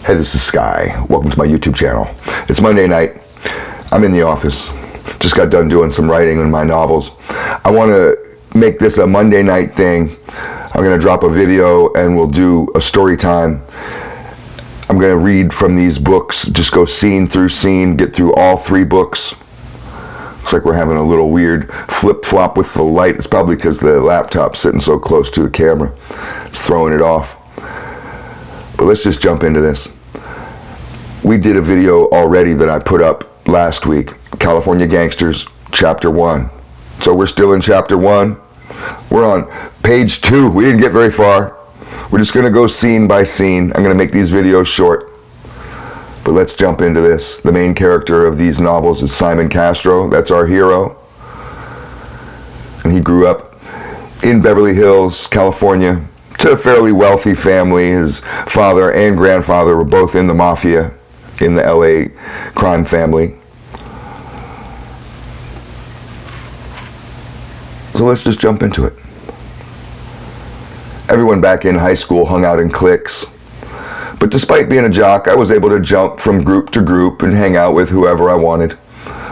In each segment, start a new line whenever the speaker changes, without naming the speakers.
Hey, this is Sky. Welcome to my YouTube channel. It's Monday night. I'm in the office. Just got done doing some writing in my novels. I want to make this a Monday night thing. I'm going to drop a video and we'll do a story time. I'm going to read from these books, just go scene through scene, get through all 3 books. Looks like we're having a little weird flip-flop with the light. It's probably because the laptop's sitting so close to the camera. It's throwing it off. But let's just jump into this. We did a video already that I put up last week, California Gangsters, Chapter 1. So we're still in Chapter 1. We're on page 2. We didn't get very far. We're just going to go scene by scene. I'm going to make these videos short. But let's jump into this. The main character of these novels is Simon Castro. That's our hero. And he grew up in Beverly Hills, California, to a fairly wealthy family. His father and grandfather were both in the Mafia, in the LA crime family. So let's just jump into it. Everyone back in high school hung out in cliques. But despite being a jock, I was able to jump from group to group and hang out with whoever I wanted.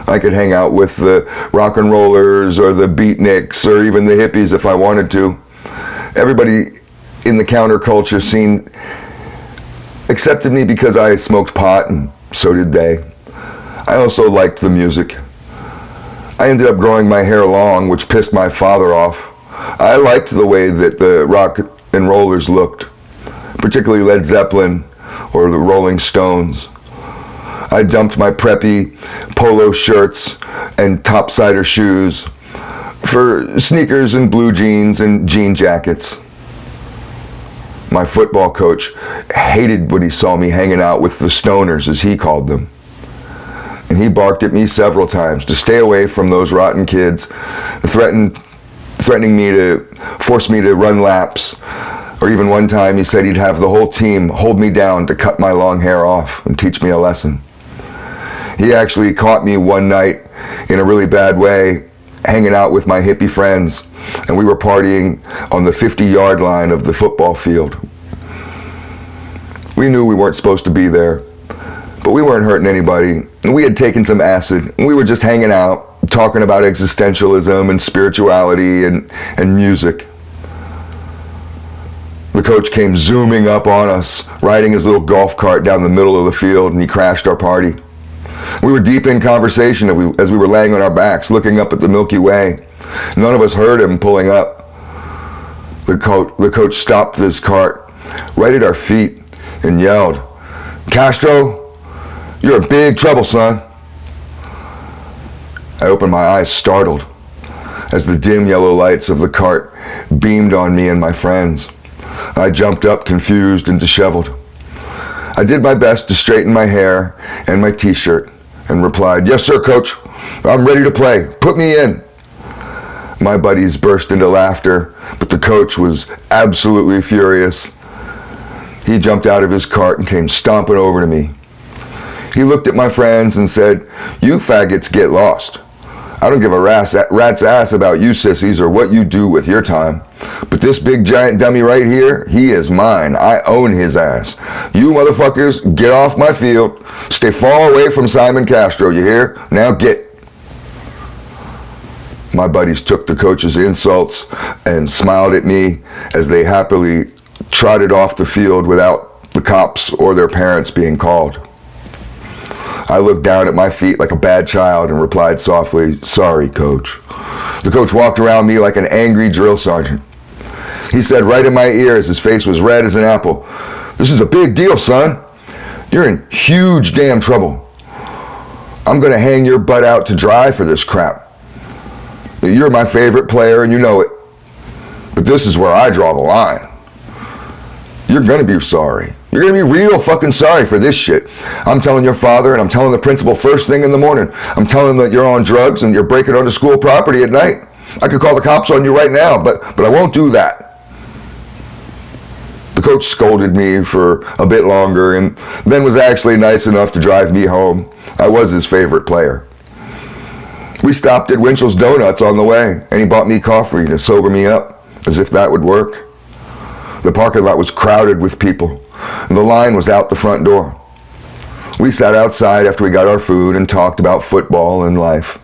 I could hang out with the rock and rollers or the beatniks or even the hippies if I wanted to. Everybody in the counterculture scene accepted me because I smoked pot, and so did they. I also liked the music. I ended up growing my hair long, which pissed my father off. I liked the way that the rock and rollers looked, particularly Led Zeppelin or the Rolling Stones. I dumped my preppy polo shirts and topsider shoes for sneakers and blue jeans and jean jackets. My football coach hated when he saw me hanging out with the stoners, as he called them. And he barked at me several times to stay away from those rotten kids, threatening me to force me to run laps. Or even one time he said he'd have the whole team hold me down to cut my long hair off and teach me a lesson. He actually caught me one night in a really bad way, hanging out with my hippie friends, and we were partying on the 50-yard line of the football field. We knew we weren't supposed to be there, but we weren't hurting anybody, and we had taken some acid, and we were just hanging out, talking about existentialism and spirituality and music. The coach came zooming up on us, riding his little golf cart down the middle of the field, and he crashed our party. We were deep in conversation as we were laying on our backs, looking up at the Milky Way. None of us heard him pulling up. The coach stopped his cart right at our feet and yelled, "Castro, you're in big trouble, son." I opened my eyes startled as the dim yellow lights of the cart beamed on me and my friends. I jumped up confused and disheveled. I did my best to straighten my hair and my t-shirt and replied, "Yes, sir, coach. I'm ready to play. Put me in." My buddies burst into laughter, but the coach was absolutely furious. He jumped out of his cart and came stomping over to me. He looked at my friends and said, "You faggots get lost. I don't give a rat's ass about you sissies or what you do with your time. But this big giant dummy right here, he is mine. I own his ass. You motherfuckers, get off my field. Stay far away from Simon Castro, you hear? Now get." My buddies took the coach's insults and smiled at me as they happily trotted off the field without the cops or their parents being called. I looked down at my feet like a bad child and replied softly, "Sorry, coach." The coach walked around me like an angry drill sergeant. He said right in my ear as his face was red as an apple, "This is a big deal, son. You're in huge damn trouble. I'm going to hang your butt out to dry for this crap. You're my favorite player and you know it. But this is where I draw the line. You're going to be sorry. You're going to be real fucking sorry for this shit. I'm telling your father and I'm telling the principal first thing in the morning. I'm telling them that you're on drugs and you're breaking onto school property at night. I could call the cops on you right now, but I won't do that." The coach scolded me for a bit longer and then was actually nice enough to drive me home. I was his favorite player. We stopped at Winchell's Donuts on the way, and he bought me coffee to sober me up, as if that would work. The parking lot was crowded with people, and the line was out the front door. We sat outside after we got our food and talked about football and life.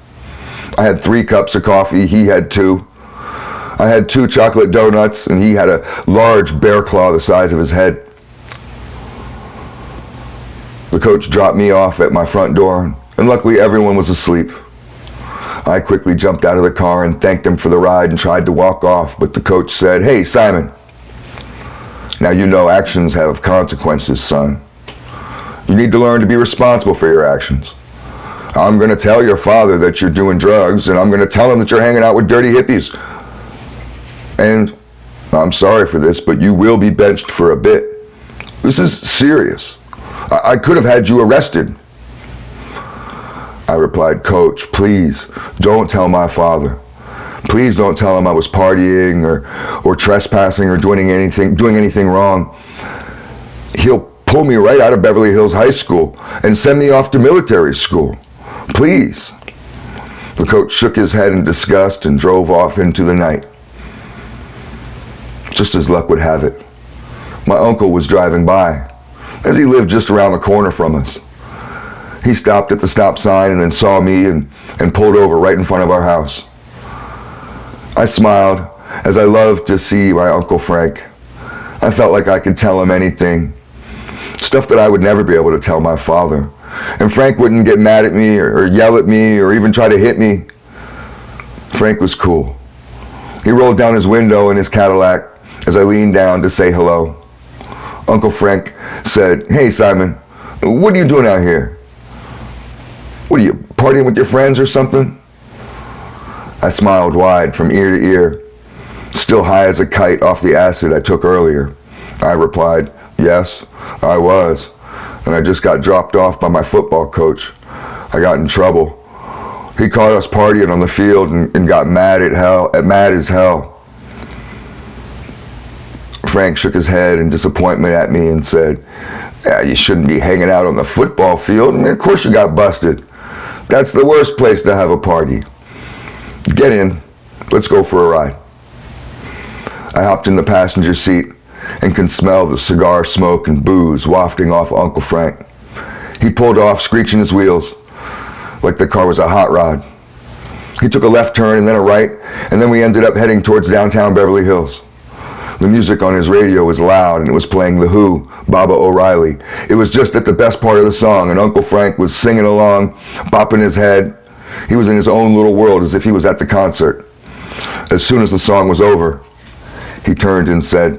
I had 3 cups of coffee, he had 2. I had 2 chocolate donuts, and he had a large bear claw the size of his head. The coach dropped me off at my front door, and luckily everyone was asleep. I quickly jumped out of the car and thanked him for the ride and tried to walk off, but the coach said, "Hey, Simon, now you know actions have consequences, son. You need to learn to be responsible for your actions. I'm going to tell your father that you're doing drugs, and I'm going to tell him that you're hanging out with dirty hippies. And I'm sorry for this, but you will be benched for a bit. This is serious. I could have had you arrested." I replied, "Coach, please don't tell my father. Please don't tell him I was partying or trespassing or doing anything wrong. He'll pull me right out of Beverly Hills High School and send me off to military school. Please." The coach shook his head in disgust and drove off into the night. Just as luck would have it, my uncle was driving by, as he lived just around the corner from us. He stopped at the stop sign and then saw me and pulled over right in front of our house. I smiled, as I loved to see my Uncle Frank. I felt like I could tell him anything, stuff that I would never be able to tell my father. And Frank wouldn't get mad at me or yell at me or even try to hit me. Frank was cool. He rolled down his window in his Cadillac as I leaned down to say hello. Uncle Frank said, "Hey, Simon, what are you doing out here? What are you, partying with your friends or something?" I smiled wide from ear to ear, still high as a kite off the acid I took earlier. I replied, "Yes, I was, and I just got dropped off by my football coach. I got in trouble. He caught us partying on the field and got mad as hell." Frank shook his head in disappointment at me and said, "Yeah, you shouldn't be hanging out on the football field. I mean, of course you got busted. That's the worst place to have a party. Get in. Let's go for a ride." I hopped in the passenger seat and could smell the cigar smoke and booze wafting off Uncle Frank. He pulled off, screeching his wheels like the car was a hot rod. He took a left turn and then a right, and then we ended up heading towards downtown Beverly Hills. The music on his radio was loud, and it was playing The Who, Baba O'Reilly. It was just at the best part of the song, and Uncle Frank was singing along, bopping his head. He was in his own little world as if he was at the concert. As soon as the song was over, he turned and said,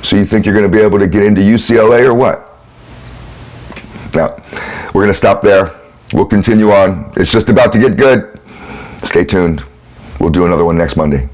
"So you think you're going to be able to get into UCLA or what?" Now, we're going to stop there. We'll continue on. It's just about to get good. Stay tuned. We'll do another one next Monday.